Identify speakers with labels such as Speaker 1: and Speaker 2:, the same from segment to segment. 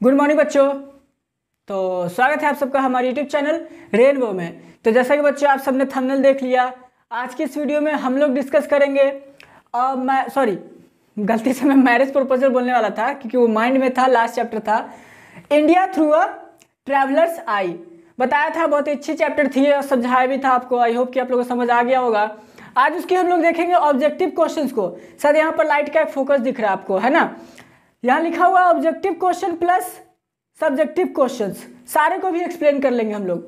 Speaker 1: Good morning बच्चों। तो स्वागत है आप सबका हमारे यूट्यूब चैनल रेनबो में। तो जैसा कि बच्चों आप सबने थंबनेल देख लिया, आज की इस वीडियो में हम लोग डिस्कस करेंगे गलती से मैं मैरिज प्रपोजल बोलने वाला था क्योंकि वो माइंड में था, लास्ट चैप्टर था इंडिया थ्रू अ ट्रैवलर्स आई। बताया था, बहुत ही अच्छी चैप्टर थी और समझाया भी था आपको। आई होप कि आप लोगों को समझ आ गया होगा। आज उसकी हम लोग देखेंगे ऑब्जेक्टिव क्वेश्चंस को। सर यहाँ पर लाइट का एक फोकस दिख रहा है आपको, है ना? यहाँ लिखा हुआ objective question plus subjective questions, सारे को भी एक्सप्लेन कर लेंगे हम लोग।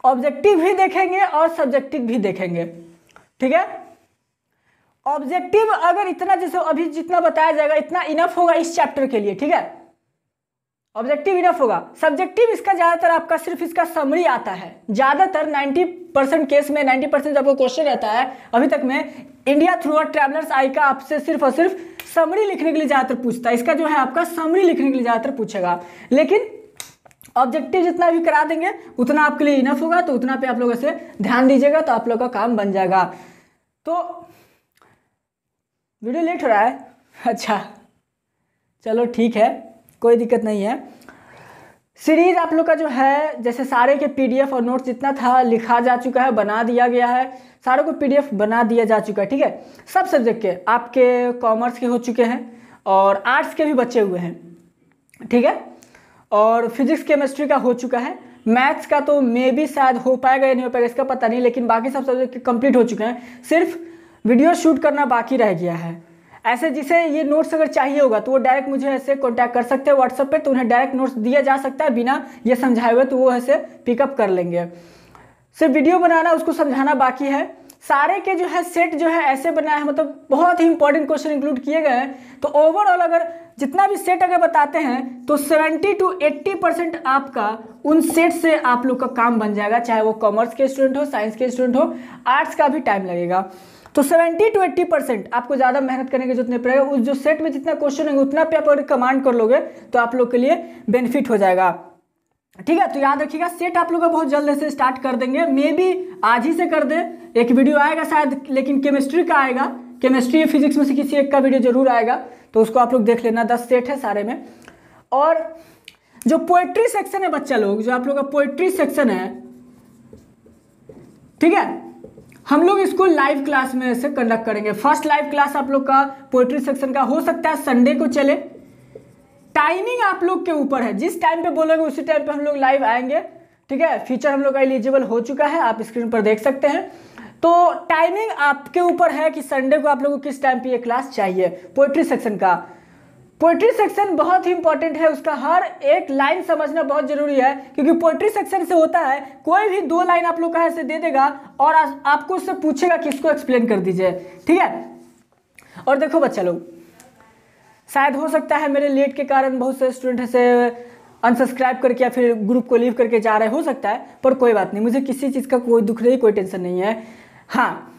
Speaker 1: ऑब्जेक्टिव भी देखेंगे और सब्जेक्टिव भी देखेंगे, ठीक है? ऑब्जेक्टिव अगर इतना, जैसे अभी जितना बताया जाएगा इतना इनफ होगा इस चैप्टर के लिए, ठीक है? ऑब्जेक्टिव इनफ होगा। सब्जेक्टिव इसका ज्यादातर आपका सिर्फ इसका समरी आता है। ज्यादातर 90% केस में 90% आपको क्वेश्चन रहता है अभी तक में इंडिया थ्रू अ ट्रैवलर्स आई का आपसे सिर्फ और सिर्फ समरी लिखने के लिए ज्यादातर पूछता है। इसका जो है आपका समरी लिखने के लिए ज्यादातर पूछेगा, लेकिन ऑब्जेक्टिव जितना भी करा देंगे उतना आपके लिए इनफ होगा। तो उतना पे आप लोगों से ध्यान दीजिएगा तो आप लोग का काम बन जाएगा। तो वीडियो लेट हो रहा है, अच्छा चलो ठीक है, कोई दिक्कत नहीं है। सीरीज आप लोग का जो है, जैसे सारे के पीडीएफ और नोट्स जितना था लिखा जा चुका है, बना दिया गया है, सारों को पीडीएफ बना दिया जा चुका है, ठीक है? सब सब्जेक्ट के, आपके कॉमर्स के हो चुके हैं और आर्ट्स के भी बचे हुए हैं, ठीक है? और फिजिक्स केमिस्ट्री का हो चुका है। मैथ्स का तो मे भी शायद हो पाएगा या नहीं हो पाएगा इसका पता नहीं, लेकिन बाकी सब सब्जेक्ट कंप्लीट हो चुके हैं। सिर्फ वीडियो शूट करना बाकी रह गया है। ऐसे जिसे ये नोट्स अगर चाहिए होगा तो वो डायरेक्ट मुझे ऐसे कांटेक्ट कर सकते हैं व्हाट्सएप पे, तो उन्हें डायरेक्ट नोट्स दिया जा सकता है बिना ये समझाए हुए, तो वो ऐसे पिकअप कर लेंगे। सिर्फ वीडियो बनाना, उसको समझाना बाकी है। सारे के जो है सेट जो है ऐसे बनाया है, मतलब बहुत ही इंपॉर्टेंट क्वेश्चन इंक्लूड किए गए हैं। तो ओवरऑल अगर जितना भी सेट अगर बताते हैं तो 70 to 80% आपका उन सेट से आप लोग का काम बन जाएगा, चाहे वो कॉमर्स के स्टूडेंट हो, साइंस के स्टूडेंट हो, आर्ट्स का भी टाइम लगेगा। तो 70 to 80% आपको ज़्यादा मेहनत करने की जरूरत नहीं पड़ेगा। उस जो सेट में जितना क्वेश्चन है उतना पे आप अगर कमांड कर लोगे तो आप लोग के लिए बेनिफिट हो जाएगा, ठीक है? तो याद रखिएगा, सेट आप लोग का बहुत जल्द से स्टार्ट कर देंगे, मे बी आज ही से कर दे। एक वीडियो आएगा शायद, लेकिन केमिस्ट्री का आएगा, केमिस्ट्री या फिजिक्स में से किसी एक का वीडियो जरूर आएगा, तो उसको आप लोग देख लेना। 10 सेट है सारे में। और जो पोएट्री सेक्शन है बच्चा लोग, जो आप लोग का पोएट्री सेक्शन है, ठीक है, हम लोग इसको लाइव क्लास में से कंडक्ट करेंगे। फर्स्ट लाइव क्लास आप लोग का पोएट्री सेक्शन का हो सकता है संडे को चले। टाइमिंग आप लोग के ऊपर है, जिस टाइम पे बोलोगे उसी टाइम पे हम लोग लाइव आएंगे, ठीक है? फीचर हम लोग का एलिजिबल हो चुका है, आप स्क्रीन पर देख सकते हैं। तो टाइमिंग आपके ऊपर है कि संडे को आप लोगों को किस टाइम पे ये क्लास चाहिए पोएट्री सेक्शन का। पोएट्री सेक्शन बहुत ही इंपॉर्टेंट है, उसका हर एक लाइन समझना बहुत जरूरी है, क्योंकि पोएट्री सेक्शन से होता है कोई भी 2 लाइन आप लोग का ऐसे दे देगा और आपको उससे पूछेगा कि इसको एक्सप्लेन कर दीजिए, ठीक है? और देखो बच्चा लोग, शायद हो सकता है मेरे लेट के कारण बहुत से स्टूडेंट ऐसे अनसब्सक्राइब करके या फिर ग्रुप को लीव करके जा रहे, हो सकता है, पर कोई बात नहीं, मुझे किसी चीज़ का कोई दुख नहीं, कोई टेंशन नहीं है। हाँ,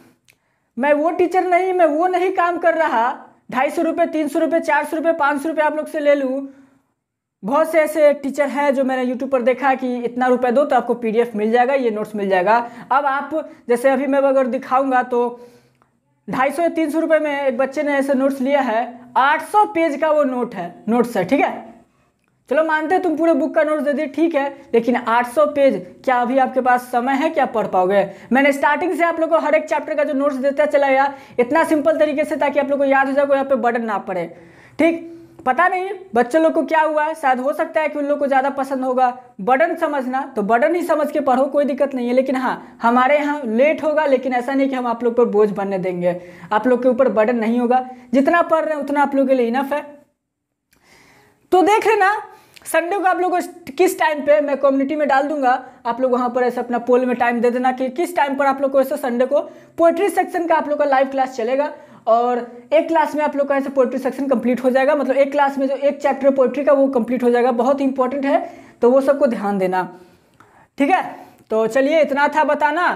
Speaker 1: मैं वो टीचर नहीं, मैं वो नहीं काम कर रहा 250 रुपये, 300 रुपये, 400 रुपये, 500 रुपये आप लोग से ले लूँ। बहुत से ऐसे टीचर हैं जो मैंने यूट्यूब पर देखा कि इतना रुपए दो तो आपको पीडीएफ मिल जाएगा, ये नोट्स मिल जाएगा। अब आप जैसे अभी मैं अगर दिखाऊंगा तो 250 या 300 रुपये में एक बच्चे ने ऐसे नोट्स लिया है, 800 पेज का वो नोट्स है, ठीक है? चलो मानते हैं तुम पूरे बुक का नोट्स दे दिए, ठीक है, लेकिन 800 पेज, क्या अभी आपके पास समय है क्या पढ़ पाओगे? मैंने स्टार्टिंग से आप लोग को हर एक चैप्टर का जो नोट्स देता चला गया, इतना सिंपल तरीके से, ताकि आप लोग को याद हो जाए, कोई यहाँ पे बर्डन ना पड़े, ठीक? पता नहीं बच्चों लोग को क्या हुआ है, शायद हो सकता है कि उन लोग को ज़्यादा पसंद होगा बर्डन समझना, तो बर्डन ही समझ के पढ़ो, कोई दिक्कत नहीं है। लेकिन हाँ, हमारे यहाँ लेट होगा, लेकिन ऐसा नहीं कि हम आप लोग पर बोझ बनने देंगे, आप लोग के ऊपर बर्डन नहीं होगा। जितना पढ़ रहे हैं उतना आप लोग के लिए इनफ है। तो देख लेना संडे को आप लोग को किस टाइम पे, मैं कम्युनिटी में डाल दूंगा, आप लोग वहां पर ऐसे अपना पोल में टाइम दे देना कि किस टाइम पर आप लोग को ऐसे संडे को पोएट्री सेक्शन का आप लोग का लाइव क्लास चलेगा। और एक क्लास में आप लोग का ऐसे पोएट्री सेक्शन कंप्लीट हो जाएगा, मतलब एक क्लास में जो एक चैप्टर पोएट्री का वो कंप्लीट हो जाएगा। बहुत इंपॉर्टेंट है, तो वो सबको ध्यान देना, ठीक है? तो चलिए, इतना था बताना।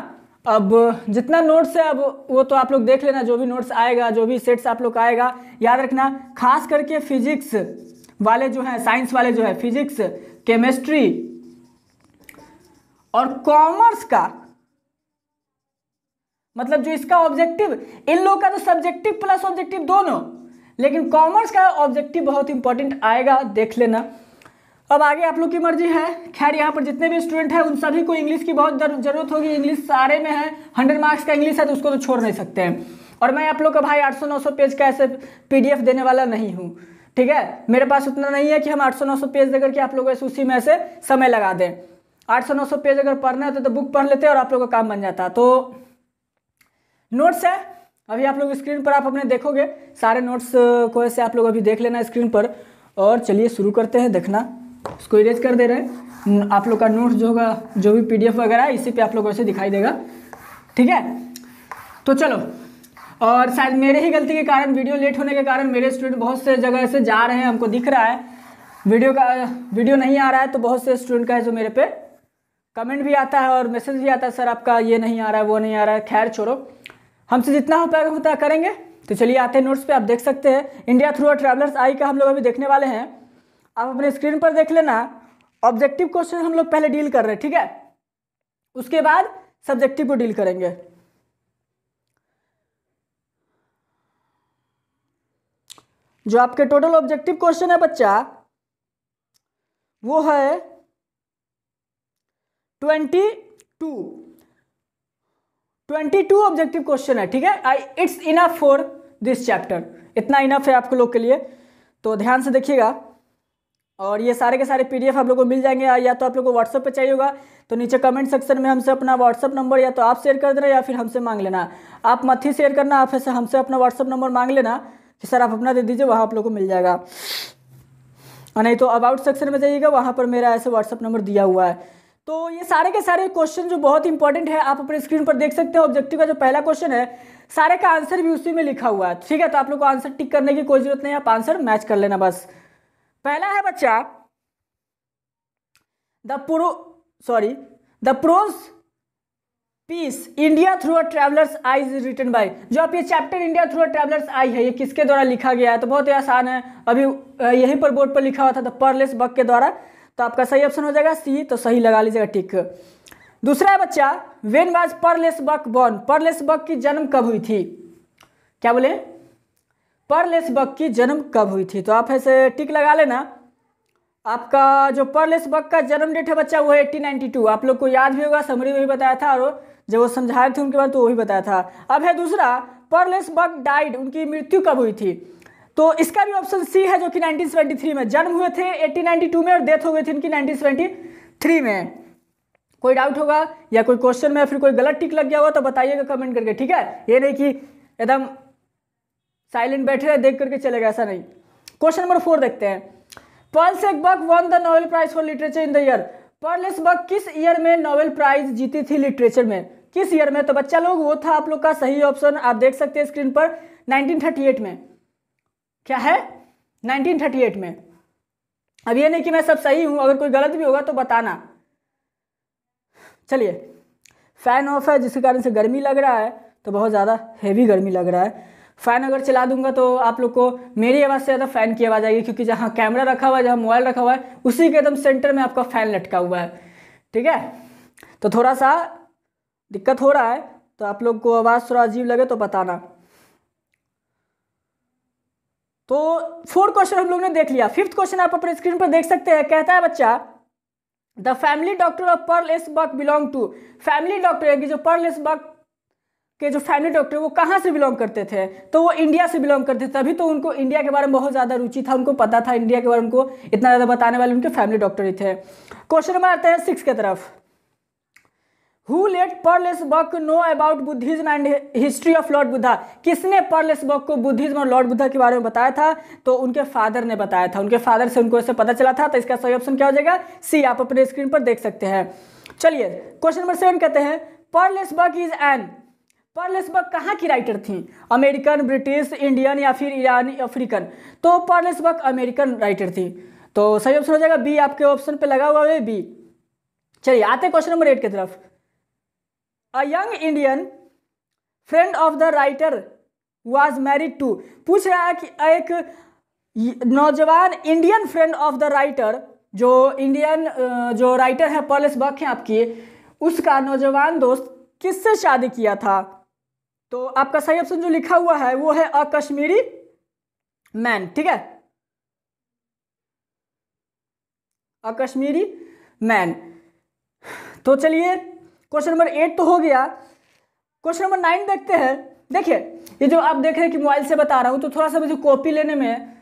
Speaker 1: अब जितना नोट्स है अब वो तो आप लोग देख लेना, जो भी नोट्स आएगा, जो भी सेट्स आप लोग का आएगा, याद रखना खास करके फिजिक्स वाले जो है, साइंस वाले जो है, फिजिक्स, केमिस्ट्री और कॉमर्स का, मतलब जो इसका ऑब्जेक्टिव, इन लोगों का तो सब्जेक्टिव प्लस ऑब्जेक्टिव दोनों, लेकिन कॉमर्स का ऑब्जेक्टिव बहुत इंपॉर्टेंट आएगा, देख लेना। अब आगे आप लोग की मर्जी है। खैर यहाँ पर जितने भी स्टूडेंट हैं उन सभी को इंग्लिश की बहुत जरूरत होगी। इंग्लिश सारे में है, 100 मार्क्स का इंग्लिश है तो उसको तो छोड़ नहीं सकते हैं। और मैं आप लोग का भाई 800-900 पेज का ऐसे PDF देने वाला नहीं हूँ, ठीक है। मेरे पास उतना नहीं है कि हम 800-900 पेज देकर के आप लोगों को उसी में से समय लगा दें। 800-900 पेज अगर पढ़ना होता तो बुक पढ़ लेते और आप लोगों का काम बन जाता। तो नोट्स है अभी आप लोग स्क्रीन पर आप अपने देखोगे, सारे नोट्स को ऐसे आप लोग अभी देख लेना स्क्रीन पर। और चलिए शुरू करते हैं देखना। इसको इरेज कर दे रहे हैं। आप लोग का नोट्स जो होगा, जो भी PDF वगैरह है इसी पे आप लोगों से दिखाई देगा, ठीक है। तो चलो, और शायद मेरे ही गलती के कारण, वीडियो लेट होने के कारण मेरे स्टूडेंट बहुत से जगह से जा रहे हैं, हमको दिख रहा है वीडियो नहीं आ रहा है। तो बहुत से स्टूडेंट का है जो मेरे पे कमेंट भी आता है और मैसेज भी आता है, सर आपका ये नहीं आ रहा है, वो नहीं आ रहा है। खैर छोड़ो, हमसे जितना होता है करेंगे। तो चलिए आते हैं नोट्स पे। आप देख सकते हैं इंडिया थ्रू ट्रैवलर्स आई का हम लोग अभी देखने वाले हैं। आप अपने स्क्रीन पर देख लेना। ऑब्जेक्टिव क्वेश्चन हम लोग पहले डील कर रहे हैं, ठीक है। उसके बाद सब्जेक्टिव को डील करेंगे। जो आपके टोटल ऑब्जेक्टिव क्वेश्चन है बच्चा, वो है 22 ऑब्जेक्टिव क्वेश्चन है, ठीक है। It's enough for this chapter, इतना इनफ है आपको लोग के लिए। तो ध्यान से देखिएगा। और ये सारे के सारे PDF आप लोग को मिल जाएंगे, या तो आप लोग को व्हाट्सएप पे चाहिए होगा तो नीचे कमेंट सेक्शन में हमसे अपना व्हाट्सएप नंबर या तो आप शेयर कर देना या फिर हमसे मांग लेना। आप मत ही शेयर करना, आप ऐसे हमसे अपना व्हाट्सएप नंबर मांग लेना कि सर आप अपना दे दीजिए, वहाँ आप लोग को मिल जाएगा। और नहीं तो अबाउट सेक्शन में जाइएगा, वहाँ पर मेरा ऐसे व्हाट्सएप नंबर दिया हुआ है। तो ये सारे के सारे क्वेश्चन जो बहुत इंपॉर्टेंट है, आप अपने स्क्रीन पर देख सकते हो। ऑब्जेक्टिव का जो पहला क्वेश्चन है, सारे का आंसर भी उसी में लिखा हुआ है, ठीक है। तो आप लोग को आंसर टिक करने की कोई जरूरत नहीं है, आप आंसर मैच कर लेना बस। पहला है बच्चा the prose piece India through a traveller's eye is written by. जो आप ये chapter India through a traveller's eye है, ये किसके द्वारा लिखा गया है? तो बहुत ही आसान है, अभी यहीं पर बोर्ड पर लिखा हुआ था, द पर्लेस बक के द्वारा। तो आपका सही ऑप्शन हो जाएगा C, तो सही लगा लीजिएगा टिक। दूसरा है बच्चा व्हेन वाज पर्लेस बक बॉर्न। पर्लेस बक की जन्म कब हुई थी? क्या बोले? पर्लेस बक की जन्म कब हुई थी? तो आप ऐसे टिक लगा लेना। आपका जो पर्लेस बक का जन्म डेट है बच्चा, वो है 1892। आप लोग को याद भी होगा, समरी में भी बताया था, और जब वो समझाए थे उनके बाद तो वो भी बताया था। अब है दूसरा, पर्लेस बक डाइड, उनकी मृत्यु कब हुई थी? तो इसका भी ऑप्शन C है, जो कि 1973 में जन्म हुए थे 1892 में, और डेथ हो गई थी इनकी 1973 में। कोई डाउट होगा या कोई क्वेश्चन में फिर कोई गलत टिक लग गया होगा तो बताइएगा कमेंट करके, ठीक है। ये नहीं कि एकदम साइलेंट बैठे रहे देख करके चलेगा, ऐसा नहीं। क्वेश्चन नंबर 4 देखते हैं। Pearl S Buck won the Nobel prize for literature in the year. Pearl S Buck किस ईयर में नोबेल प्राइज जीती थी लिटरेचर में? किस ईयर में? तो बच्चा लोग वो था आप लोग का सही ऑप्शन, आप देख सकते हैं स्क्रीन पर, 1938 में। क्या है? 1938 में। अब ये नहीं कि मैं सब सही हूं, अगर कोई गलत भी होगा तो बताना। चलिए, फैन ऑफ है जिसके कारण से गर्मी लग रहा है, तो बहुत ज़्यादा हैवी गर्मी लग रहा है। फ़ैन अगर चला दूंगा तो आप लोग को मेरी आवाज़ से ज़्यादा फ़ैन की आवाज़ आएगी, क्योंकि जहाँ कैमरा रखा हुआ है, जहाँ मोबाइल रखा हुआ है, उसी के एकदम सेंटर में आपका फ़ैन लटका हुआ है, ठीक है। तो थोड़ा सा दिक्कत हो रहा है, तो आप लोग को आवाज़ थोड़ा अजीब लगे तो बताना। तो 4 क्वेश्चन हम लोग ने देख लिया। 5th क्वेश्चन आप अपने स्क्रीन पर देख सकते हैं। कहता है बच्चा the family doctor of Pearl S Buck belong to. Family doctor है कि जो पर्लेस बक के जो फैमिली डॉक्टर वो कहाँ से बिलोंग करते थे? तो वो इंडिया से बिलोंग करते थे, तभी तो उनको इंडिया के बारे में बहुत ज़्यादा रुचि था, उनको पता था इंडिया के बारे में, उनको इतना ज़्यादा बताने वाले उनके फैमिली डॉक्टर ही थे। क्वेश्चन नंबर आते हैं 6 की तरफ। Who let Pearl S Buck know about Buddhism and history of Lord Buddha. किसने पर्लेस बक को बुद्धिज्म और लॉर्ड बुद्धा के बारे में बताया था? तो उनके फादर ने बताया था, उनके फादर से उनको ऐसे पता चला था। तो इसका सही ऑप्शन क्या हो जाएगा? C, आप अपने स्क्रीन पर देख सकते हैं। चलिए क्वेश्चन नंबर 7 कहते हैं पर्लेस बक इज एन। पर्लेस बक कहाँ की राइटर थी? अमेरिकन, ब्रिटिश, इंडियन या फिर ईरानी, अफ्रीकन? तो पर्लेस बक अमेरिकन राइटर थी, तो सही ऑप्शन हो जाएगा B, आपके ऑप्शन पे लगा हुआ है B। चलिए आते हैं क्वेश्चन नंबर 8 की तरफ। A young Indian friend of the writer was married to. पूछ रहा है कि एक नौजवान Indian friend of the writer, जो इंडियन जो राइटर है पर्लेस बक है आपकी, उसका नौजवान दोस्त किससे शादी किया था? तो आपका सही ऑप्शन जो लिखा हुआ है वो है अ कश्मीरी मैन, ठीक है। अ कश्मीरी मैन। तो चलिए क्वेश्चन नंबर 8 तो हो गया। क्वेश्चन नंबर 9 देखते हैं। देखिए ये जो आप देख रहे हैं कि मोबाइल से बता रहा हूँ, तो थोड़ा सा मुझे कॉपी लेने में,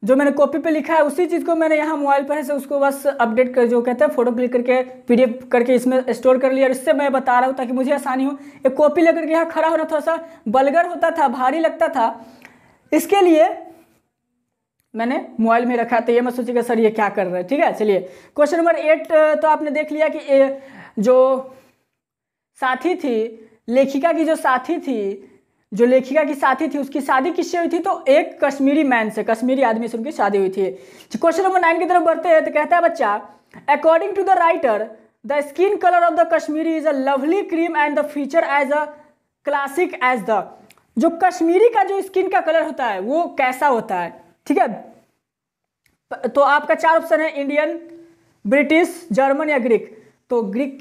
Speaker 1: जो मैंने कॉपी पे लिखा है उसी चीज़ को मैंने यहाँ मोबाइल पर है से उसको बस अपडेट कर, जो कहते हैं फोटो क्लिक करके PDF करके इसमें स्टोर कर लिया, और इससे मैं बता रहा हूँ ताकि मुझे आसानी हो। एक कॉपी लेकर के यहाँ खड़ा होना थोड़ा सा बलगर होता था, भारी लगता था, इसके लिए मैंने मोबाइल में रखा। तो ये मत सोचिएगा सर ये क्या कर रहा है, ठीक है। चलिए क्वेश्चन नंबर 8 तो आपने देख लिया कि जो साथी थी, लेखिका की जो साथी थी, जो लेखिका की साथी थी उसकी शादी किससे हुई थी? तो एक कश्मीरी मैन से, कश्मीरी आदमी से उनकी शादी हुई थी। क्वेश्चन नंबर 9 की तरफ बढ़ते हैं। तो कहता है बच्चा, according to the writer the skin colour of the Kashmiri is a lovely cream and the feature as a classic as the. जो कश्मीरी का जो स्किन का कलर होता है वो कैसा होता है, ठीक है। तो आपका 4 ऑप्शन है, इंडियन, ब्रिटिश, जर्मन या ग्रीक। तो ग्रीक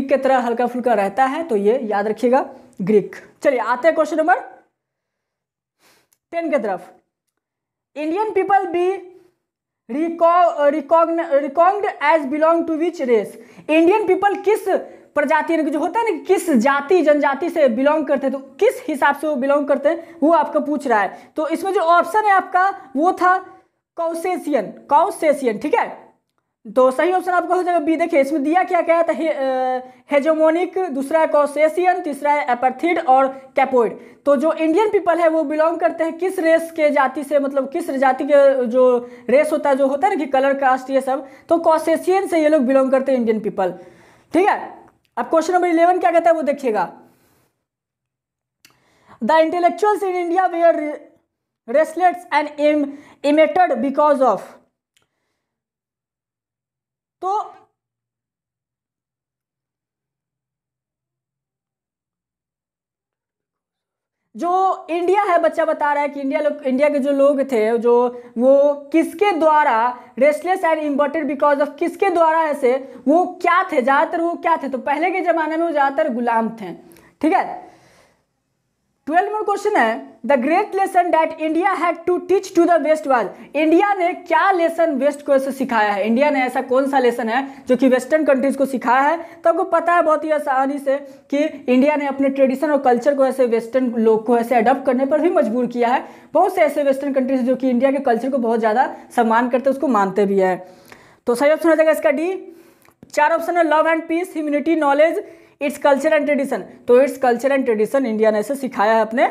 Speaker 1: के तरह हल्का फुल्का रहता है, तो ये याद रखिएगा ग्रीक। चलिए आते हैं क्वेश्चन नंबर 10 की तरफ। Indian people be recognised as belong to which race. Indian people किस प्रजाति, जो होता है ना, किस जाति जनजाति से बिलोंग करते हैं, तो किस हिसाब से वो बिलोंग करते हैं वो आपका पूछ रहा है। तो इसमें जो ऑप्शन है आपका वो था कॉसेशियन, ठीक है। तो सही ऑप्शन आपका हो जाएगा बी। देखिए इसमें दिया क्या क्या था, हेजेमोनिक, दूसरा है कॉसेशियन, तीसरा है एपैथिड और कैपोइड। तो जो इंडियन पीपल है वो बिलोंग करते हैं किस रेस के जाति से, मतलब किस जाति के जो रेस होता है, जो होता है ना कि कलर कास्ट ये सब, तो कॉसेशियन से ये लोग बिलोंग करते हैं इंडियन पीपल, ठीक है। अब क्वेश्चन नंबर 11 क्या कहता है वो देखिएगा। The intellectuals in India were restless and इमेटेड बिकॉज ऑफ। तो जो इंडिया है, बच्चा बता रहा है कि इंडिया के जो लोग थे, जो वो किसके द्वारा रेस्टलेस एंड इम्बर्टेड बिकॉज ऑफ, किसके द्वारा ऐसे वो क्या थे, ज्यादातर वो क्या थे? तो पहले के जमाने में वो ज्यादातर गुलाम थे, ठीक है। 12 नंबर क्वेश्चन है, the great lesson that India had to teach to the west was. India ने क्या लेसन वेस्ट को ऐसे सिखाया है? इंडिया ने ऐसा कौन सा लेसन है जो कि वेस्टर्न कंट्रीज को सिखाया है? तो आपको पता है बहुत ही आसानी से कि इंडिया ने अपने ट्रेडिशन और कल्चर को ऐसे वेस्टर्न लोग को ऐसे अडॉप्ट करने पर भी मजबूर किया है। बहुत से ऐसे वेस्टर्न कंट्रीज जो कि इंडिया के कल्चर को बहुत ज़्यादा सम्मान करते हैं, उसको मानते भी है। तो सही ऑप्शन हो जाएगा इसका डी। 4 ऑप्शन है, love and peace, humanity, knowledge, its culture and tradition. तो its culture and tradition India ने ऐसे सिखाया है अपने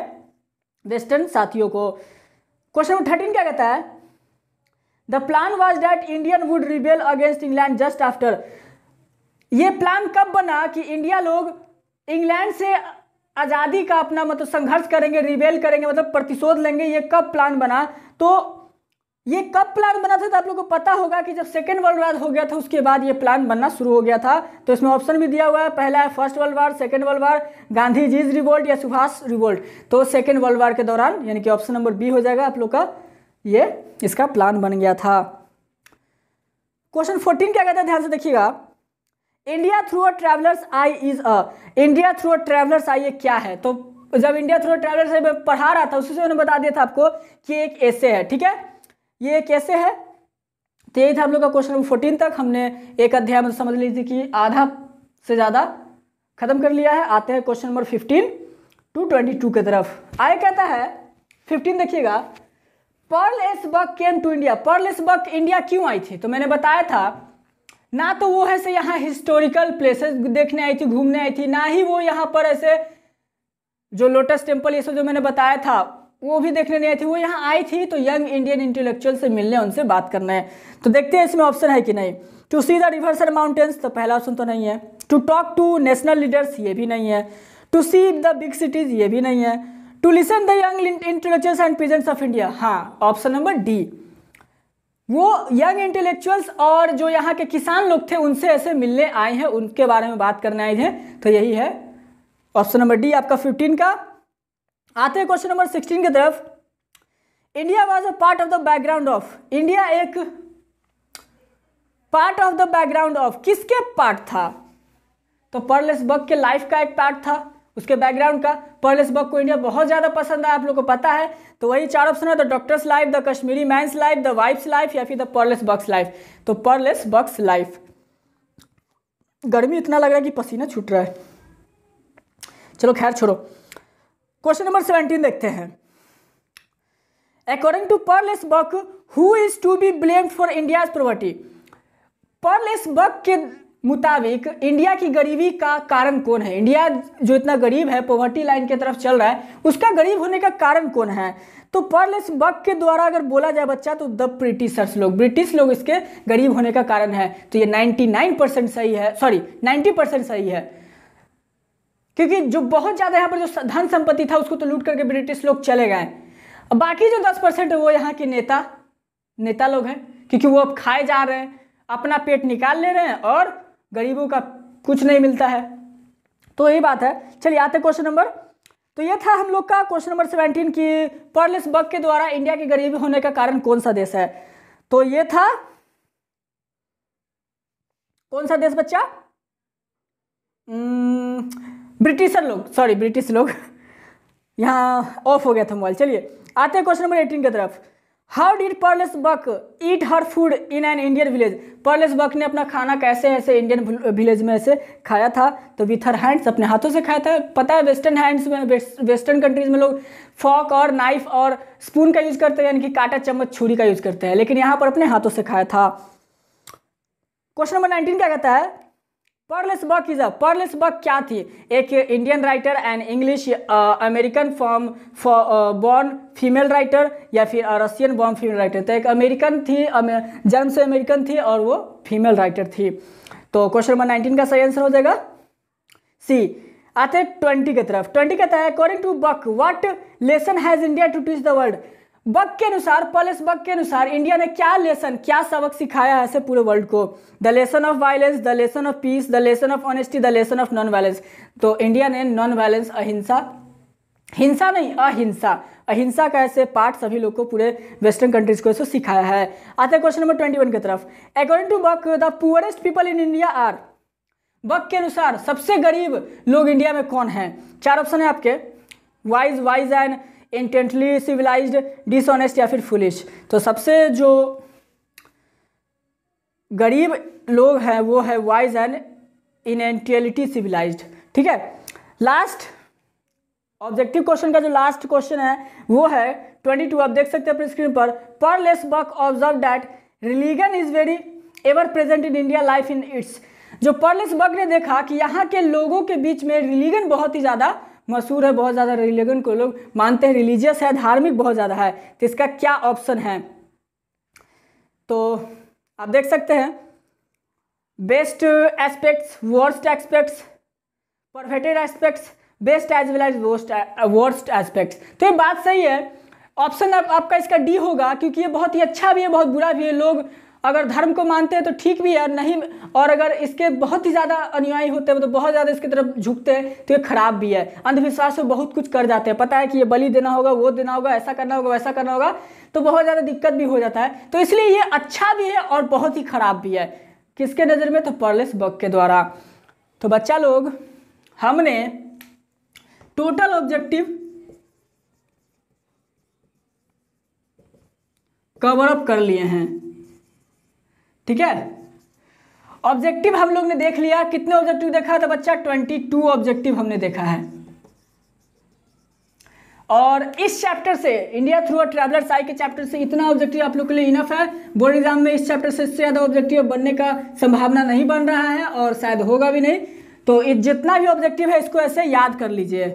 Speaker 1: वेस्टर्न साथियों को। क्वेश्चन नंबर 13 क्या कहता है, the plan was that Indian would rebel against England just after. ये प्लान कब बना कि इंडिया लोग इंग्लैंड से आज़ादी का अपना मतलब संघर्ष करेंगे, रिबेल करेंगे, मतलब प्रतिशोध लेंगे, ये कब प्लान बना? तो ये कब प्लान बना था? तो आप लोगों को पता होगा कि जब सेकेंड वर्ल्ड वार हो गया था उसके बाद ये प्लान बनना शुरू हो गया था। तो इसमें ऑप्शन भी दिया हुआ है, पहला है first world war, second world war, Gandhi ji's revolt या सुभाष रिवोल्ट। तो सेकेंड वर्ल्ड वार के दौरान, यानी कि ऑप्शन नंबर बी हो जाएगा आप लोग का, ये इसका प्लान बन गया था। क्वेश्चन 14 क्या कहता है, ध्यान से देखिएगा। India through a traveller's eye is a. India through a traveller's eye ये क्या है? तो जब India through a traveller's eye मैं पढ़ा रहा था उसी से मैंने बता दिया था आपको कि एक ऐसे है, ठीक है, ये कैसे है। तो यही था हम लोग का क्वेश्चन नंबर 14 तक। हमने एक अध्याय में समझ लीजिए कि आधा से ज़्यादा खत्म कर लिया है। आते हैं क्वेश्चन नंबर 15 to 22 की तरफ। आगे कहता है 15 देखिएगा, Pearl S Buck came to India. Pearl S Buck India क्यों आई थी? तो मैंने बताया था ना, तो वो ऐसे यहाँ हिस्टोरिकल प्लेसेस देखने आई थी, घूमने आई थी, ना ही वो यहाँ पर ऐसे जो लोटस टेम्पल ये सब जो मैंने बताया था वो भी देखने नहीं आई थी। वो यहाँ आई थी तो यंग इंडियन इंटेलेक्चुअल से मिलने, उनसे बात करना है। तो देखते हैं इसमें ऑप्शन है कि नहीं। To see the rivers and mountains, तो पहला ऑप्शन तो नहीं है। To talk to national leaders, ये भी नहीं है। To see the big cities, ये भी नहीं है। To listen the young intellectuals and peasants of India, हाँ ऑप्शन नंबर डी। वो यंग इंटेलेक्चुअल्स और जो यहाँ के किसान लोग थे उनसे ऐसे मिलने आए हैं, उनके बारे में बात करने आए थे। तो यही है ऑप्शन नंबर डी आपका 15 का। आते हैं क्वेश्चन नंबर 16 की तरफ। India was a part of the background of. India एक part of the background of, किसके पार्ट था? तो पर्ल एस बक के लाइफ का एक पार्ट था, उसके बैकग्राउंड का। पर्लेस बग को इंडिया बहुत ज़्यादा पसंद है, आप लोग को पता है। तो वही 4 ऑप्शन है, the doctor's life, the Kashmiri man's life, the wife's life या फिर द पर्लेस बग्स लाइफ। तो पर्लेस बग्स लाइफ। गर्मी इतना लग रहा है कि पसीना छूट रहा है। चलो खैर छोड़ो। क्वेश्चन नंबर 17 देखते हैं। According to Pearl S Buck, who is to be blamed for India's poverty. Pearl S Buck के मुताबिक इंडिया की गरीबी का कारण कौन है? इंडिया जो इतना गरीब है, पॉवर्टी लाइन की तरफ चल रहा है, उसका गरीब होने का कारण कौन है? तो पर्लेस बग के द्वारा अगर बोला जाए बच्चा, तो द ब्रिटिशर्स लोग, ब्रिटिश लोग इसके गरीब होने का कारण है। तो ये 99% सही है, सॉरी 90% सही है, क्योंकि जो बहुत ज़्यादा यहाँ पर जो धन संपत्ति था उसको तो लूट करके ब्रिटिश लोग चले गए। अब बाकी जो 10% है वो यहाँ के नेता लोग हैं, क्योंकि वो अब खाए जा रहे हैं, अपना पेट निकाल ले रहे हैं और गरीबों का कुछ नहीं मिलता है। तो यही बात है। चलिए आते क्वेश्चन नंबर। तो ये था हम लोग का क्वेश्चन नंबर 17 की पर्लेस बग के द्वारा इंडिया की गरीबी होने का कारण कौन सा देश है। तो ये था कौन सा देश बच्चा? ब्रिटिश लोग यहाँ ऑफ हो गया था मोबाइल। चलिए आते हैं क्वेश्चन नंबर 18 की तरफ। How did Pearl S Buck eat her food in an Indian village. Pearl S Buck ने अपना खाना कैसे ऐसे इंडियन विलेज में ऐसे खाया था? तो विथ हर हैंड्स, अपने हाथों से खाया था। पता है वेस्टर्न हैंड्स में, वेस्टर्न कंट्रीज में लोग फॉक और नाइफ और स्पून का यूज करते हैं, यानी कि कांटा चम्मच छुरी का यूज करते हैं, लेकिन यहाँ पर अपने हाथों से खाया था। क्वेश्चन नंबर 19 क्या कहता है? पर्लेस बग क्या थी? एक Indian writer and English American form born female writer या फिर रशियन बॉर्न फीमेल राइटर। तो एक अमेरिकन थी, जन्म से अमेरिकन थी और वो फीमेल राइटर थी। तो क्वेश्चन नंबर 19 का सही आंसर हो जाएगा सी। आते 20 की तरफ। 20 कहता है according to Buck what lesson has India to teach the world. Buck के अनुसार, पर्लेस बग के अनुसार इंडिया ने क्या सबक सिखाया है ऐसे पूरे वर्ल्ड को? The lesson of violence, the lesson of peace, the lesson of honesty, the lesson of non violence. तो इंडिया ने नॉन वायलेंस, अहिंसा का ऐसे पार्ट सभी लोग को, पूरे वेस्टर्न कंट्रीज को ऐसे सिखाया है। आते हैं क्वेश्चन नंबर 21 की तरफ। According to Buck the poorest people in India are. Buck के अनुसार सबसे गरीब लोग इंडिया में कौन हैं? 4 ऑप्शन है आपके, wise and intently civilised, dishonest या फिर फुलिश। तो सबसे जो गरीब लोग हैं वो है वाइज एंड इनएंटियलिटी सिविलाइज्ड। ठीक है। लास्ट ऑब्जेक्टिव क्वेश्चन का जो लास्ट क्वेश्चन है वो है 22। आप देख सकते हैं अपनी स्क्रीन पर। Pearl S Buck observe that religion is very ever present in India life in its. जो पर्लेस बग ने देखा कि यहाँ के लोगों के बीच में रिलीजन बहुत ही ज़्यादा मशहूर है, बहुत ज़्यादा रिलीजन को लोग मानते हैं, रिलीजियस है, धार्मिक बहुत ज़्यादा है। तो इसका क्या ऑप्शन है? तो आप देख सकते हैं best aspects, worst aspects, perfected aspects, best as well as worst aspects. तो ये बात सही है। ऑप्शन आपका इसका डी होगा, क्योंकि ये बहुत ही अच्छा भी है, बहुत बुरा भी है। लोग अगर धर्म को मानते हैं तो ठीक भी है, नहीं, और अगर इसके बहुत ही ज़्यादा अनुयायी होते हैं तो बहुत ज़्यादा इसकी तरफ झुकते हैं तो ये खराब भी है। अंधविश्वास से बहुत कुछ कर जाते हैं, पता है कि ये बलि देना होगा, वो देना होगा, ऐसा करना होगा, वैसा करना होगा, तो बहुत ज़्यादा दिक्कत भी हो जाता है। तो इसलिए ये अच्छा भी है और बहुत ही खराब भी है। किसके नज़र में? तो पर्लेस बग के द्वारा। तो बच्चा लोग, हमने टोटल ऑब्जेक्टिव कवर अप कर लिए हैं। ठीक है, ऑब्जेक्टिव हम लोग ने देख लिया। कितने ऑब्जेक्टिव देखा था बच्चा? 22 ऑब्जेक्टिव हमने देखा है। और इस चैप्टर से, इंडिया थ्रू अ ट्रैवलर्स आई के चैप्टर से इतना ऑब्जेक्टिव आप लोग के लिए इनफ है। बोर्ड एग्जाम में इस चैप्टर से इससे ज़्यादा ऑब्जेक्टिव बनने का संभावना नहीं बन रहा है और शायद होगा भी नहीं। तो जितना भी ऑब्जेक्टिव है इसको ऐसे याद कर लीजिए।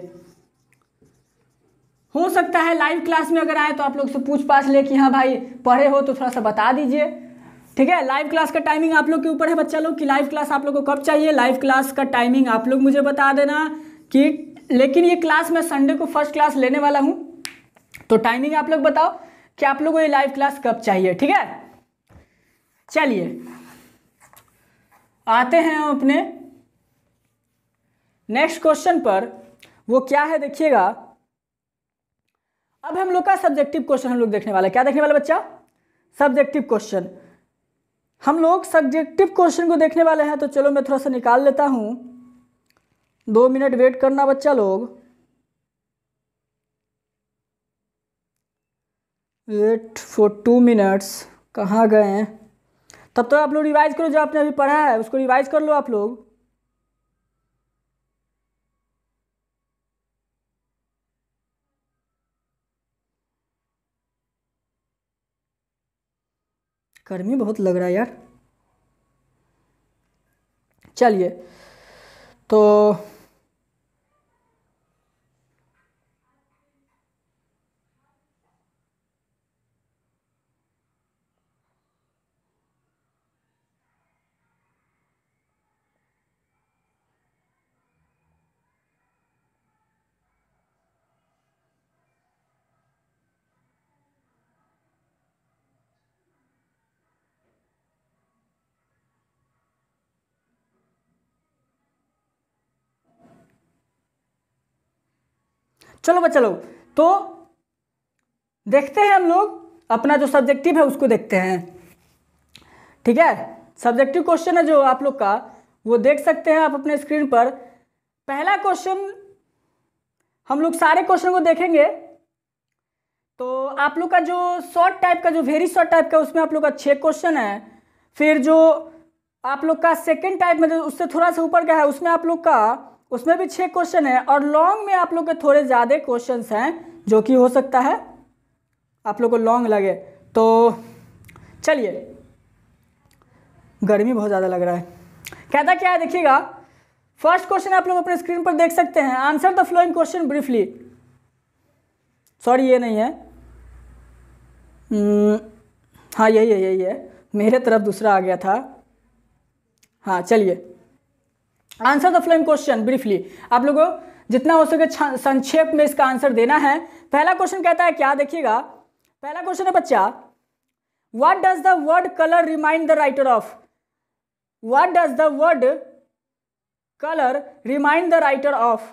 Speaker 1: हो सकता है लाइव क्लास में अगर आए तो आप लोग से पूछ पाछ ले कि हाँ भाई पढ़े हो तो थोड़ा सा बता दीजिए। ठीक है, लाइव क्लास का टाइमिंग आप लोग के ऊपर है बच्चा लोग कि लाइव क्लास आप लोग को कब चाहिए। लाइव क्लास का टाइमिंग आप लोग मुझे बता देना कि, लेकिन ये क्लास मैं संडे को फर्स्ट क्लास लेने वाला हूँ, तो टाइमिंग आप लोग बताओ कि आप लोग को ये लाइव क्लास कब चाहिए। ठीक है, चलिए आते हैं हम अपने नेक्स्ट क्वेश्चन पर। वो क्या है देखिएगा। अब हम लोग का सब्जेक्टिव क्वेश्चन हम लोग देखने वाला है। क्या देखने वाला बच्चा? Subjective question. हम लोग सब्जेक्टिव क्वेश्चन को देखने वाले हैं। तो चलो मैं थोड़ा सा निकाल लेता हूं 2 मिनट वेट करना बच्चा लोग। Wait for 2 minutes. कहाँ गए हैं? तब तो आप लोग रिवाइज करो, जो आपने अभी पढ़ा है उसको रिवाइज कर लो आप लोग। गर्मी बहुत लग रहा है यार। चलिए तो चलो बच्चा लोग, तो देखते हैं हम लोग अपना जो सब्जेक्टिव है उसको देखते हैं। ठीक है, सब्जेक्टिव क्वेश्चन है जो आप लोग का, वो देख सकते हैं आप अपने स्क्रीन पर। पहला क्वेश्चन, हम लोग सारे क्वेश्चन को देखेंगे। तो आप लोग का जो शॉर्ट टाइप का, जो वेरी शॉर्ट टाइप का, उसमें आप लोग का 6 क्वेश्चन है। फिर जो आप लोग का सेकंड टाइप में, जो उससे थोड़ा सा ऊपर का है, उसमें आप लोग का, उसमें भी 6 क्वेश्चन है। और लॉन्ग में आप लोग के थोड़े ज़्यादा क्वेश्चंस हैं, जो कि हो सकता है आप लोग को लॉन्ग लगे। तो चलिए, गर्मी बहुत ज़्यादा लग रहा है। कहता क्या है देखिएगा, फर्स्ट क्वेश्चन आप लोग अपने स्क्रीन पर देख सकते हैं। Answer the flowing question briefly. Sorry, ये नहीं है। हाँ यही है, मेरे तरफ दूसरा आ गया था। हाँ चलिए, answer the flowing question briefly. आप लोगों को जितना हो सके संक्षेप में इसका आंसर देना है। पहला क्वेश्चन कहता है क्या, देखिएगा। पहला क्वेश्चन है बच्चा, what does the word colour remind the writer of. What does the word colour remind the writer of.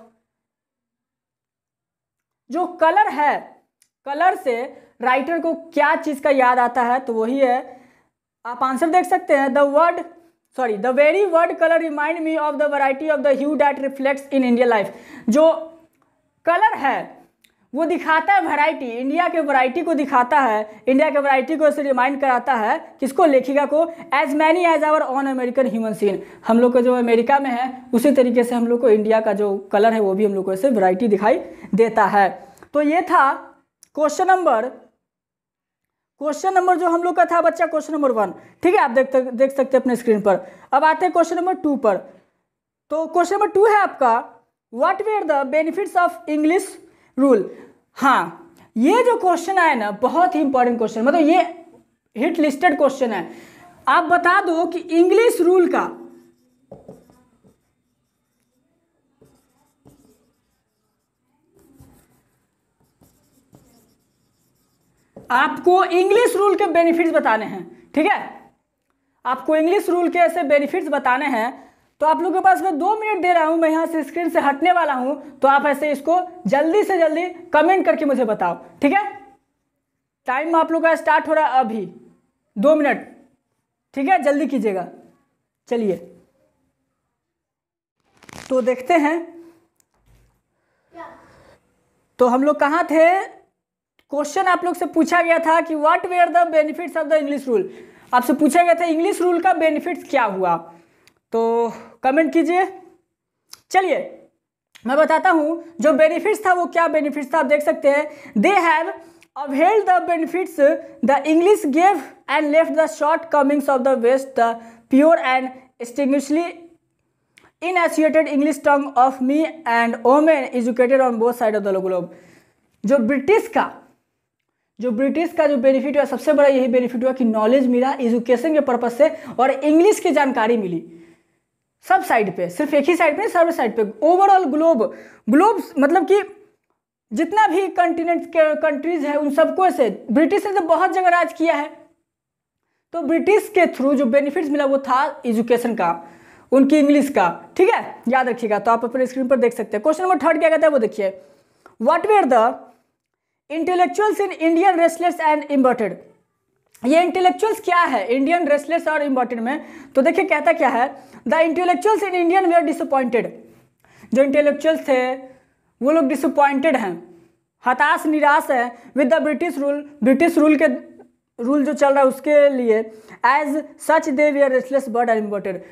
Speaker 1: जो कलर है, कलर से राइटर को क्या चीज का याद आता है, तो वही है। आप आंसर देख सकते हैं। The very word colour remind me of the variety of the hue that reflects in Indian life. जो कलर है वो दिखाता है वैरायटी, इंडिया के वैरायटी को दिखाता है, इंडिया के वैरायटी को ऐसे रिमाइंड कराता है। किसको? लेखिका को। As many as our on American human scene. हम लोग को जो अमेरिका में है उसी तरीके से हम लोग को इंडिया का जो कलर है वो भी हम लोग को ऐसे वैरायटी दिखाई देता है। तो ये था क्वेश्चन नंबर जो हम लोग का था बच्चा, क्वेश्चन नंबर 1। ठीक है, आप देख सकते हैं अपने स्क्रीन पर। अब आते हैं क्वेश्चन नंबर 2 पर। तो क्वेश्चन नंबर 2 है आपका, what were the benefits of English rule. हाँ, ये जो क्वेश्चन आया ना, बहुत ही इंपॉर्टेंट क्वेश्चन, मतलब ये हिट लिस्टेड क्वेश्चन है। आप बता दो कि इंग्लिश रूल का, आपको इंग्लिश रूल के बेनिफिट्स बताने हैं। ठीक है, आपको इंग्लिश रूल के ऐसे बेनिफिट्स बताने हैं। तो आप लोगों के पास मैं 2 मिनट दे रहा हूं, मैं यहां से स्क्रीन से हटने वाला हूं। तो आप ऐसे इसको जल्दी से जल्दी कमेंट करके मुझे बताओ। ठीक है, टाइम आप लोग का स्टार्ट हो रहा है अभी, 2 मिनट। ठीक है, जल्दी कीजिएगा। चलिए तो देखते हैं। तो हम लोग कहाँ थे? क्वेश्चन आप लोग से पूछा गया था कि what were the benefits of the English rule. आपसे पूछा गया था इंग्लिश रूल का बेनिफिट्स क्या हुआ, तो कमेंट कीजिए। चलिए मैं बताता हूं जो बेनिफिट्स था वो क्या बेनिफिट्स था। आप देख सकते हैं, they have availed the benefits the English gave and left the shortcomings of the West the pure and extinguishly insinuated English tongue of me and women educated on both side of the globe. जो British का जो benefit हुआ, सबसे बड़ा यही benefit हुआ कि knowledge मिला एजुकेशन के पर्पज से, और इंग्लिश की जानकारी मिली सब साइड पे, सिर्फ एक ही साइड पे, सर्व साइड पे, ओवरऑल ग्लोब मतलब कि जितना भी कंटिनेंट के कंट्रीज है उन सबको से ब्रिटिश ने तो बहुत जगह राज किया है। तो ब्रिटिश के थ्रू जो बेनिफिट्स मिला वो था एजुकेशन का, उनकी इंग्लिश का। ठीक है, याद रखिएगा। तो आप अपने स्क्रीन पर देख सकते हैं। क्वेश्चन नंबर 3 क्या कहता है वो देखिए, what were the intellectuals in Indian restless and embittered. ये इंटेलेक्चुअल्स क्या है इंडियन रेस्टलेस और इम्बर्टेड में? तो देखिए कहता क्या है, the intellectuals in Indian wear disappointed. जो इंटेलेक्चुअल्स थे वो लोग डिसअपॉइंटेड हैं, हताश निराश है विद द ब्रिटिश रूल जो चल रहा है उसके लिए। As such they we are restless bird and imported.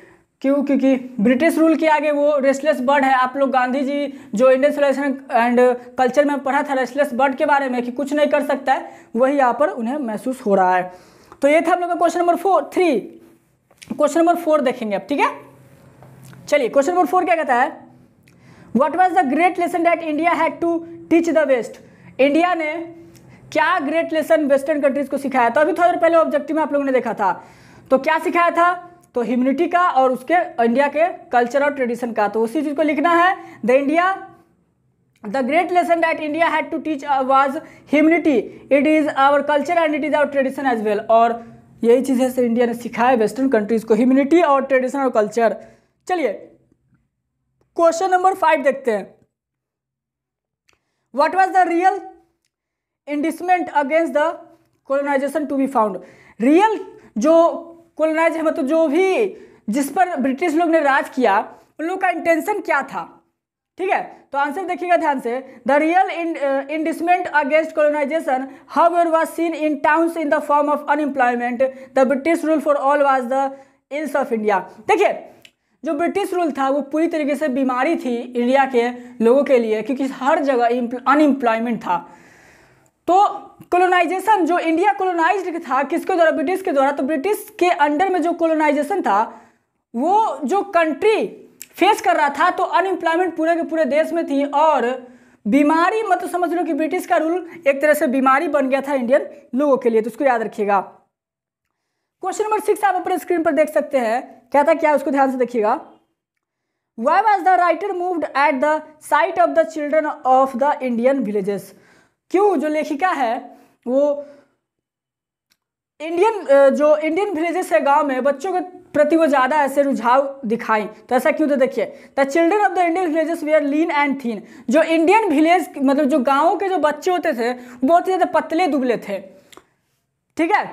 Speaker 1: क्यों? क्योंकि ब्रिटिश रूल के आगे वो रेस्टलेस बर्ड है। आप लोग गांधी जी जो इंडियन सिविलाइजेशन एंड कल्चर में पढ़ा था रेस्टलेस बर्ड के बारे में कि कुछ नहीं कर सकता है, वही यहाँ पर उन्हें महसूस हो रहा है। तो ये था हम लोग का क्वेश्चन नंबर 3। क्वेश्चन नंबर 4 देखेंगे अब, ठीक है। चलिए क्वेश्चन नंबर 4 क्या कहता है, what was the great lesson that India had to teach the west. India ने क्या ग्रेट लेसन वेस्टर्न कंट्रीज को सिखाया। तो अभी थोड़ी देर पहले ऑब्जेक्टिव में आप लोगों ने देखा था, तो क्या सिखाया था, तो ह्यूमनिटी का और उसके इंडिया के कल्चर और ट्रेडिशन का। तो उसी चीज को लिखना है, the great lesson that India had to teach was humanity, it is our culture and it is our tradition as well. और यही चीज़ है इंडिया ने सिखाया वेस्टर्न कंट्रीज को, ह्यूमनिटी और ट्रेडिशन और कल्चर। चलिए क्वेश्चन नंबर 5 देखते हैं, what was the real indictment against the colonisation to be found. Real जो कोलोनाइज है, मतलब जो भी जिस पर ब्रिटिश लोग ने राज किया, उन लोग का इंटेंशन क्या था, ठीक है। तो आंसर देखिएगा ध्यान से, the real indictment against colonisation however was seen in towns in the form of unemployment, the British rule for all was the ills of India. देखिए जो ब्रिटिश रूल था वो पूरी तरीके से बीमारी थी इंडिया के लोगों के लिए, क्योंकि हर जगह अनएम्प्लॉयमेंट था। तो कोलोनाइजेशन जो इंडिया कोलोनाइज्ड था किसके द्वारा, ब्रिटिश के द्वारा। तो ब्रिटिश के अंडर में जो कोलोनाइजेशन था वो जो कंट्री फेस कर रहा था, तो अनएम्प्लॉयमेंट पूरे के पूरे देश में थी और बीमारी, मतलब समझ लो कि ब्रिटिश का रूल एक तरह से बीमारी बन गया था इंडियन लोगों के लिए। तो उसको याद रखिएगा। क्वेश्चन नंबर 6 आप अपने स्क्रीन पर देख सकते हैं, क्या था क्या, उसको ध्यान से देखिएगा। Why was the writer moved at the sight of the children of the Indian villages? क्यों जो लेखिका है वो इंडियन विलेजेस है, गांव में बच्चों के प्रति वो ज़्यादा ऐसे रुझाव दिखाई। तो ऐसा क्यों, तो देखिए, the children of the Indian villages we are lean and thin. जो इंडियन विलेज मतलब जो गाँव के जो बच्चे होते थे बहुत ही ज़्यादा पतले दुबले थे, ठीक है,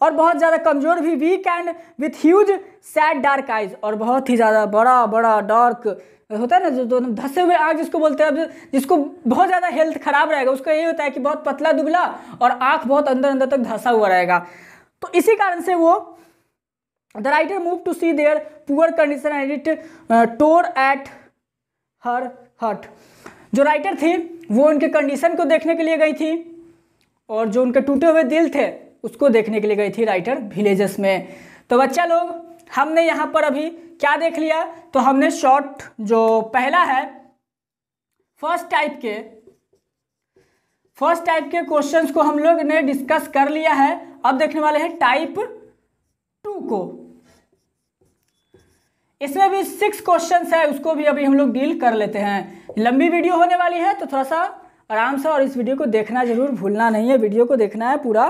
Speaker 1: और बहुत ज़्यादा कमज़ोर भी, weak and with huge sad dark eyes, और बहुत ही ज़्यादा बड़ा बड़ा डार्क होता है ना, जो धसे हुए आँख जिसको बोलते हैं। अब जिसको बहुत ज़्यादा हेल्थ खराब रहेगा उसका यही होता है कि बहुत पतला दुबला और आँख बहुत अंदर अंदर तक धसा हुआ रहेगा। तो इसी कारण से वो the writer move to see their poor condition and it tore at her heart. जो राइटर थी वो उनके कंडीशन को देखने के लिए गई थी और जो उनके टूटे हुए दिल थे उसको देखने के लिए गई थी राइटर विलेजेस में। तो बच्चा लोग हमने यहाँ पर अभी क्या देख लिया, तो हमने शॉर्ट जो पहला है फर्स्ट टाइप के क्वेश्चंस को हम लोग ने डिस्कस कर लिया है। अब देखने वाले हैं टाइप 2 को। इसमें भी 6 क्वेश्चंस है, उसको भी अभी हम लोग डील कर लेते हैं। लंबी वीडियो होने वाली है तो थोड़ा सा आराम से, और इस वीडियो को देखना जरूर भूलना नहीं है, वीडियो को देखना है, पूरा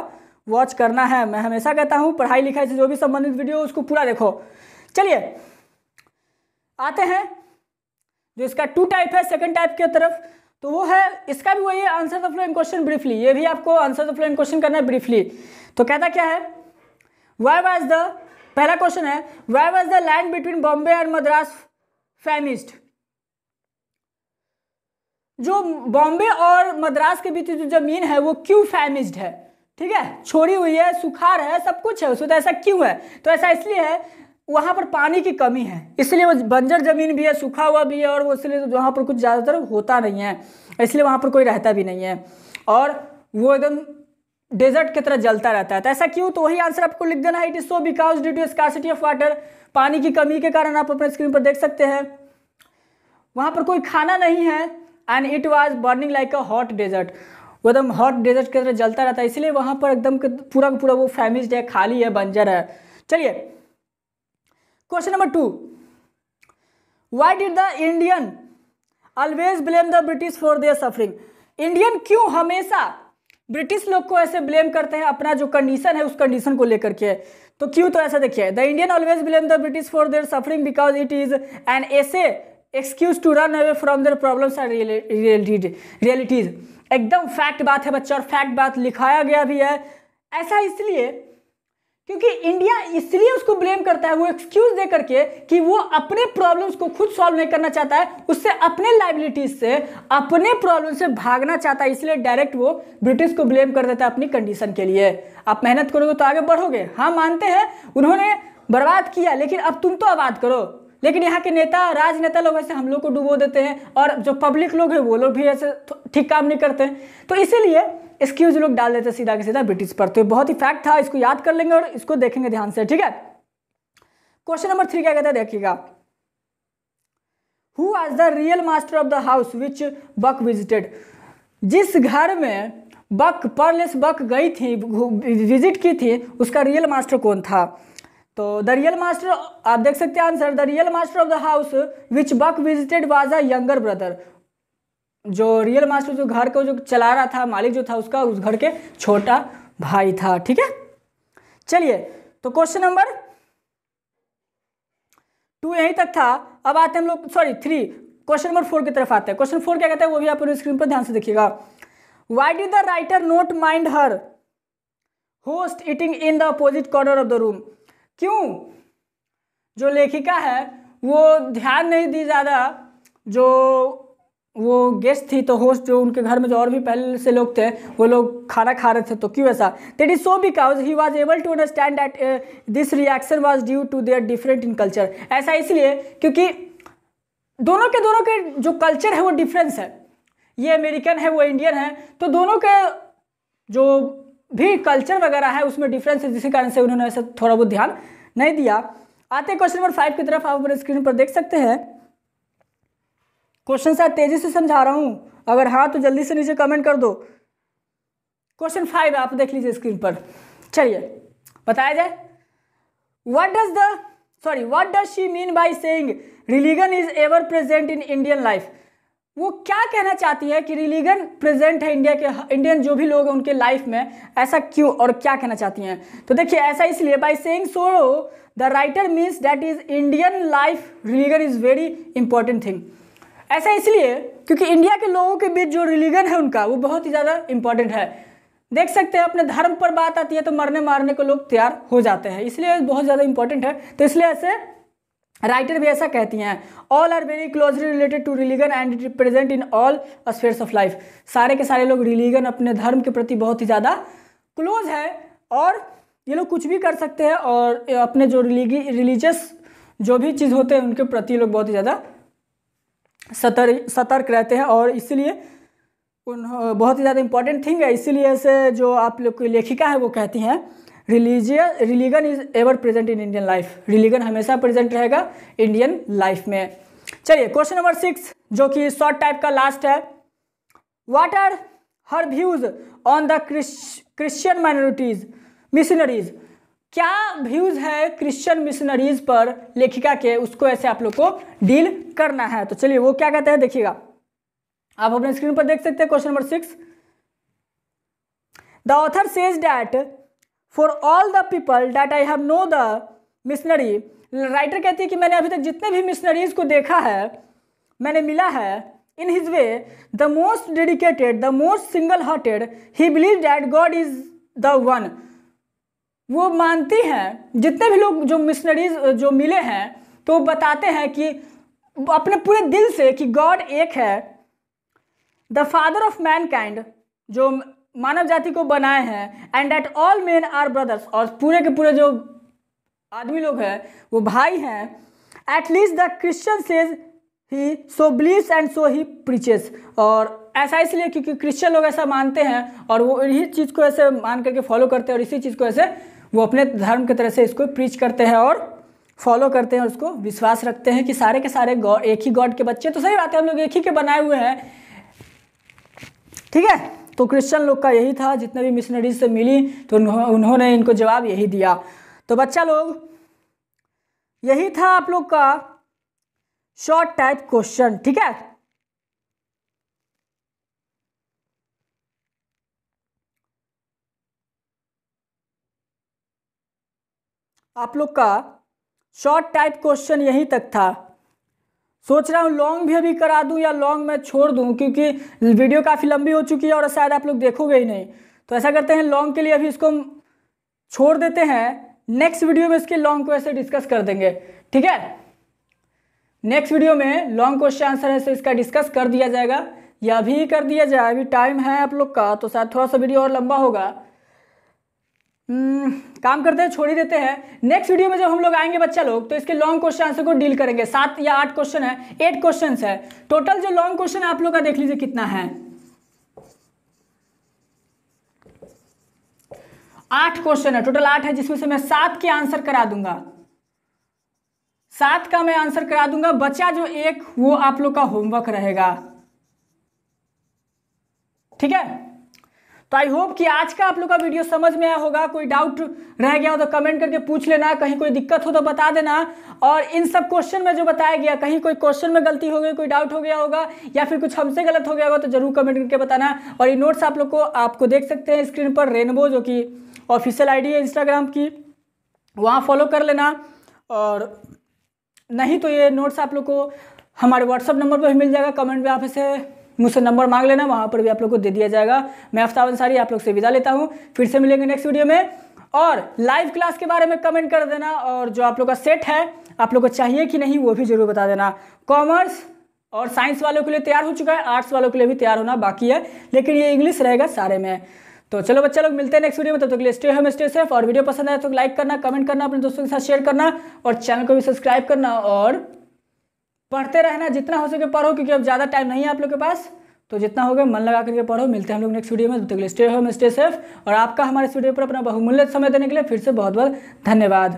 Speaker 1: वॉच करना है। मैं हमेशा कहता हूँ पढ़ाई लिखाई से जो भी संबंधित वीडियो उसको पूरा देखो। चलिए आते हैं जो इसका 2 टाइप है, सेकंड टाइप की तरफ। तो वो है, इसका भी वही है, answer the following question briefly. ये भी आपको आंसर द फॉलोइंग क्वेश्चन करना है ब्रीफली। तो कहता क्या है, व्हाई वाज द, पहला क्वेश्चन है, why was the land between Bombay and Madras famished. जो बॉम्बे और मद्रास के बीच जो जमीन है वो क्यों फैमिस्ड है, ठीक है, छोड़ी हुई है, सुखार है, सब कुछ है उसमें। तो ऐसा क्यों है, तो ऐसा इसलिए है वहाँ पर पानी की कमी है, इसलिए वो बंजर जमीन भी है, सूखा हुआ भी है, और वो इसलिए वहाँ पर कुछ ज़्यादातर होता नहीं है, इसलिए वहाँ पर कोई रहता भी नहीं है, और वो एकदम डेजर्ट की तरह जलता रहता है। तो ऐसा क्यों, तो वही आंसर आपको लिख देना है, it is so because due to scarcity of water. पानी की कमी के कारण, आप अपने स्क्रीन पर देख सकते हैं, वहाँ पर कोई खाना नहीं है, and it was burning like a hot desert, वो एकदम हॉट डेजर्ट की तरह जलता रहता है, इसलिए वहाँ पर एकदम पूरा का पूरा वो फैमिस्ड है, खाली है, बंजर है। चलिए question number 2, why did the Indian always blame the British for their suffering. Indian क्यों हमेशा ब्रिटिश लोग को ऐसे ब्लेम करते हैं अपना जो कंडीशन है उस कंडीशन को लेकर के। तो क्यों, तो ऐसा देखिए, the Indian always blame the British for their suffering because it is an easy excuse to run away from their problems and realities. एकदम फैक्ट बात है बच्चा, और फैक्ट बात लिखाया गया भी है। ऐसा इसलिए क्योंकि इंडिया इसलिए उसको ब्लेम करता है, वो एक्सक्यूज दे करके कि वो अपने प्रॉब्लम्स को खुद सॉल्व नहीं करना चाहता है, उससे अपने लाइबिलिटीज से, अपने प्रॉब्लम से भागना चाहता है, इसलिए डायरेक्ट वो ब्रिटिश को ब्लेम कर देता है अपनी कंडीशन के लिए। आप मेहनत करोगे तो आगे बढ़ोगे। हाँ मानते हैं उन्होंने बर्बाद किया, लेकिन अब तुम तो आबाद करो। लेकिन यहाँ के नेता, राजनेता लोग ऐसे हम लोग को डुबो देते हैं, और जो पब्लिक लोग हैं वो लोग भी ऐसे ठीक काम नहीं करते हैं, तो इसीलिए एक्सक्यूज लोग डाल देते सीधा के सीधा ब्रिटिश पर। तो बहुत ही फैक्ट था, इसको याद कर लेंगे और इसको देखेंगे ध्यान से, ठीक है। क्वेश्चन नंबर 3 क्या कहता है, देखिएगा। Who was the real master of the house which Buck visited? जिस घर में बक, पर्लेस बक गई थी, विजिट की थी, उसका रियल मास्टर कौन था? तो द रियल मास्टर, आप देख सकते हैं answer, the real master of the house which Buck visited was a younger brother. जो रियल मास्टर, जो घर को जो चला रहा था, मालिक जो था उसका, उस घर के छोटा भाई था, ठीक है। चलिए, तो क्वेश्चन नंबर 2 यहीं तक था। अब आते हैं हम लोग, सॉरी 3, क्वेश्चन नंबर 4 की तरफ आते हैं। क्वेश्चन 4 क्या कहता है वो भी आप स्क्रीन पर ध्यान से देखिएगा। Why did the writer note mind her host eating in the opposite corner of the room? क्यों जो लेखिका है वो दैट नहीं दी ज़्यादा, जो वो गेस्ट थी, तो होस्ट जो उनके घर में जो और भी पहले से लोग थे वो लोग खाना खा रहे थे, तो क्यों ऐसा? That is so because he was able to understand that this reaction was due to their different in culture. ऐसा इसलिए क्योंकि दोनों के जो कल्चर है वो डिफरेंस है, ये अमेरिकन है वो इंडियन है, तो दोनों के जो भी कल्चर वगैरह है उसमें डिफरेंस है, जिसके कारण से उन्होंने ऐसा थोड़ा बहुत ध्यान नहीं दिया। आते हैं क्वेश्चन नंबर 5 की तरफ, आप अपने स्क्रीन पर देख सकते हैं। क्वेश्चन शायद तेजी से समझा रहा हूं, अगर हाँ तो जल्दी से नीचे कमेंट कर दो। क्वेश्चन 5 आप देख लीजिए स्क्रीन पर। चलिए बताया जाए, what does she mean by saying religion is ever present in Indian life? वो क्या कहना चाहती है कि रिलीजन प्रेजेंट है इंडियन जो भी लोग हैं उनके लाइफ में, ऐसा क्यों और क्या कहना चाहती हैं? तो देखिए, ऐसा इसलिए, by saying so the writer means that is Indian life religion is very important thing. ऐसा इसलिए क्योंकि इंडिया के लोगों के बीच जो रिलीजन है उनका वो बहुत ही ज़्यादा इंपॉर्टेंट है। देख सकते हैं अपने धर्म पर बात आती है तो मरने मारने को लोग तैयार हो जाते हैं, इसलिए बहुत ज़्यादा इंपॉर्टेंट है। तो इसलिए ऐसे राइटर भी ऐसा कहती हैं, all are very closely related to religion and it present in all spheres of life. सारे के सारे लोग रिलीजन, अपने धर्म के प्रति बहुत ही ज़्यादा क्लोज है, और ये लोग कुछ भी कर सकते हैं, और अपने जो रिलीजियस जो भी चीज़ होते हैं उनके प्रति लोग बहुत ही ज़्यादा सतर्क रहते हैं, और इसीलिए बहुत ही ज़्यादा इंपॉर्टेंट थिंग है। इसीलिए ऐसे जो आप लोग की लेखिका है वो कहती हैं religion is ever present in Indian life, religion हमेशा प्रेजेंट रहेगा इंडियन लाइफ में। चलिए क्वेश्चन नंबर 6 जो कि शॉर्ट टाइप का लास्ट है, what are her views on the Christian minorities missionaries? क्या व्यूज है क्रिश्चियन मिशनरीज पर लेखिका के, उसको ऐसे आप लोग को डील करना है। तो चलिए वो क्या कहते हैं देखिएगा, आप अपने स्क्रीन पर देख सकते हैं। Question number 6, the author says that for all the people that I have know the missionary, writer कहती है कि मैंने अभी तक जितने भी मिशनरीज को देखा है, मैंने मिला है, in his way the most dedicated, the most single hearted, he believe that God is the one. वो मानती हैं, जितने भी लोग जो मिशनरीज जो मिले हैं तो बताते हैं कि अपने पूरे दिल से कि गॉड एक है, द फादर ऑफ मैनकाइंड, जो मानव जाति को बनाए हैं, and that all men are brothers, और पूरे के पूरे जो आदमी लोग हैं वो भाई हैं। At least the Christian says he so believes and so he preaches, और ऐसा इसलिए क्योंकि क्रिश्चियन लोग ऐसा मानते हैं और वो इसी चीज़ को ऐसे मान करके फॉलो करते हैं, और इसी चीज़ को ऐसे वो अपने धर्म की तरह से इसको प्रीच करते हैं और फॉलो करते हैं, और उसको विश्वास रखते हैं कि सारे के सारे गॉड एक ही गॉड के बच्चे। तो सही बात है, हम लोग एक ही के बनाए हुए हैं, ठीक है। तो क्रिश्चियन लोग का यही था, जितने भी मिशनरीज से मिली तो उन्होंने इनको जवाब यही दिया। तो बच्चा लोग यही था आप लोग का शॉर्ट टाइप क्वेश्चन, ठीक है। आप लोग का शॉर्ट टाइप क्वेश्चन यहीं तक था। सोच रहा हूँ लॉन्ग भी अभी करा दूं या लॉन्ग में छोड़ दूं, क्योंकि वीडियो काफ़ी लंबी हो चुकी है और शायद आप लोग देखोगे ही नहीं। तो ऐसा करते हैं, लॉन्ग के लिए अभी इसको छोड़ देते हैं, नेक्स्ट वीडियो में इसके लॉन्ग क्वेश्चन डिस्कस कर देंगे, ठीक है। नेक्स्ट वीडियो में लॉन्ग क्वेश्चन आंसर है, तो इसका डिस्कस कर दिया जाएगा, या अभी कर दिया जाए, अभी टाइम है आप लोग का, तो शायद थोड़ा सा वीडियो और लंबा होगा। काम करते हैं, छोड़ ही देते हैं। नेक्स्ट वीडियो में जब हम लोग आएंगे बच्चा लोग, तो इसके लॉन्ग क्वेश्चन आंसर को डील करेंगे। 7 या 8 क्वेश्चन है, 8 क्वेश्चन है टोटल। जो लॉन्ग क्वेश्चन है आप लोग का देख लीजिए कितना है, 8 क्वेश्चन है टोटल, 8 है, जिसमें से मैं 7 के आंसर करा दूंगा, 7 का मैं आंसर करा दूंगा। बचा जो 1 वो आप लोग का होमवर्क रहेगा, ठीक है। तो आई होप कि आज का आप लोग का वीडियो समझ में आया होगा। कोई डाउट रह गया हो तो कमेंट करके पूछ लेना, कहीं कोई दिक्कत हो तो बता देना। और इन सब क्वेश्चन में जो बताया गया, कहीं कोई क्वेश्चन में गलती हो गई, कोई डाउट हो गया होगा, या फिर कुछ हमसे गलत हो गया होगा, तो जरूर कमेंट करके बताना। और ये नोट्स आप लोग को आपको देख सकते हैं स्क्रीन पर, रेनबो जो कि ऑफिशियल आईडी है इंस्टाग्राम की, वहाँ फॉलो कर लेना। और नहीं तो ये नोट्स आप लोग को हमारे व्हाट्सअप नंबर पर भी मिल जाएगा, कमेंट में आप इसे मुझसे नंबर मांग लेना, वहाँ पर भी आप लोग को दे दिया जाएगा। मैं आफ्ताब अंसारी आप लोग से विदा लेता हूँ, फिर से मिलेंगे नेक्स्ट वीडियो में। और लाइव क्लास के बारे में कमेंट कर देना, और जो आप लोग का सेट है आप लोग को चाहिए कि नहीं वो भी जरूर बता देना। कॉमर्स और साइंस वालों के लिए तैयार हो चुका है, आर्ट्स वालों के लिए भी तैयार होना बाकी है, लेकिन ये इंग्लिश रहेगा सारे में। तो चलो बच्चा लोग, मिलते हैं नेक्स्ट वीडियो में, तब तक के लिए स्टे होम स्टे सेफ। और वीडियो पसंद आए तो लाइक करना, कमेंट करना, अपने दोस्तों के साथ शेयर करना, और चैनल को भी सब्सक्राइब करना, और पढ़ते रहना, जितना हो सके पढ़ो, क्योंकि अब ज़्यादा टाइम नहीं है आप लोग के पास, तो जितना होगा मन लगा करके पढ़ो। मिलते हैं हम लोग नेक्स्ट वीडियो में, तब तक के लिए स्टे होम स्टे सेफ। और आपका हमारे इस वीडियो पर अपना बहुमूल्य समय देने के लिए फिर से बहुत बहुत धन्यवाद।